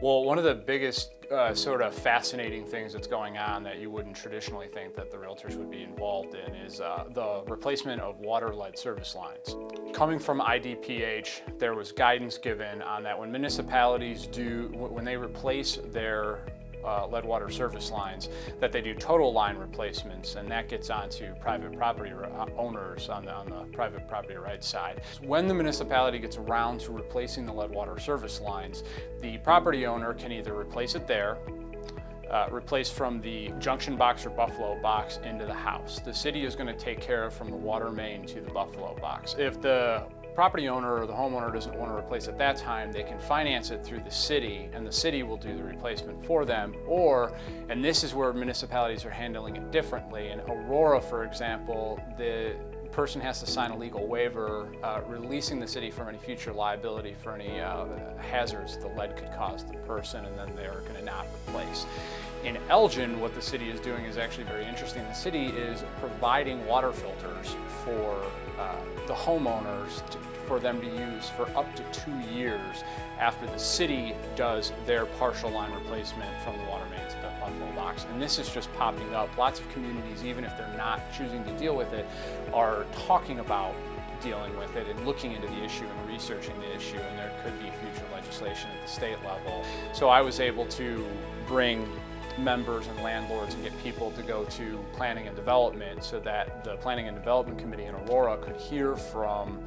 Well, one of the biggest sort of fascinating things that's going on that you wouldn't traditionally think that the realtors would be involved in is the replacement of water-lead service lines. Coming from IDPH, there was guidance given on that when municipalities when they replace their lead water service lines, that they do total line replacements, and that gets onto private property owners on the private property rights side. When the municipality gets around to replacing the lead water service lines, the property owner can either replace it there, replace from the junction box or buffalo box into the house. The city is going to take care of from the water main to the buffalo box. If the property owner or the homeowner doesn't want to replace at that time, they can finance it through the city, and the city will do the replacement for them. Or, and this is where municipalities are handling it differently. In Aurora, for example, the person has to sign a legal waiver releasing the city from any future liability for any hazards the lead could cause the person, and then they're going to not replace. In Elgin, what the city is doing is actually very interesting. The city is providing water filters for the homeowners for them to use for up to 2 years after the city does their partial line replacement from the water main to the buffalo box. And this is just popping up. Lots of communities, even if they're not choosing to deal with it, are talking about dealing with it and looking into the issue and researching the issue, and there could be future legislation at the state level. So I was able to bring members and landlords and get people to go to planning and development so that the planning and development committee in Aurora could hear from,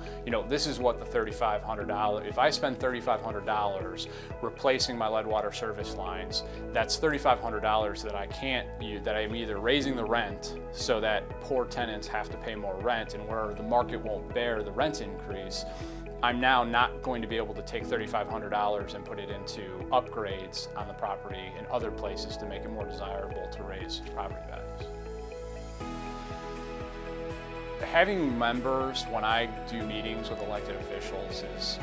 this is what the $3,500, if I spend $3,500 replacing my lead water service lines, that's $3,500 that I can't use, that I'm either raising the rent so that poor tenants have to pay more rent, and where the market won't bear the rent increase, I'm now not going to be able to take $3,500 and put it into upgrades on the property in other places to make it more desirable to raise property values. Having members when I do meetings with elected officials is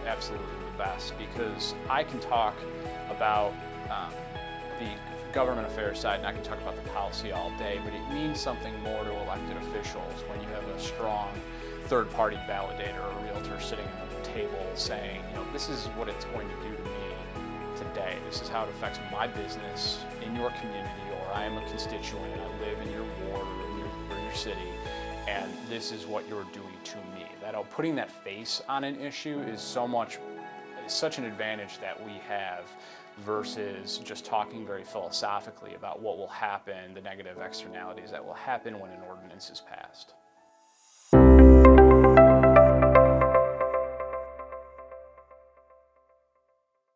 absolutely the best, because I can talk about the government affairs side and I can talk about the policy all day, but it means something more to elected officials when you have a strong third-party validator or realtor sitting at the table saying, this is what it's going to do to me today. This is how it affects my business in your community, or I am a constituent and I live in your ward or your city, and this is what you're doing to me. Putting that face on an issue is such an advantage that we have versus just talking very philosophically about what will happen, the negative externalities that will happen when an ordinance is passed.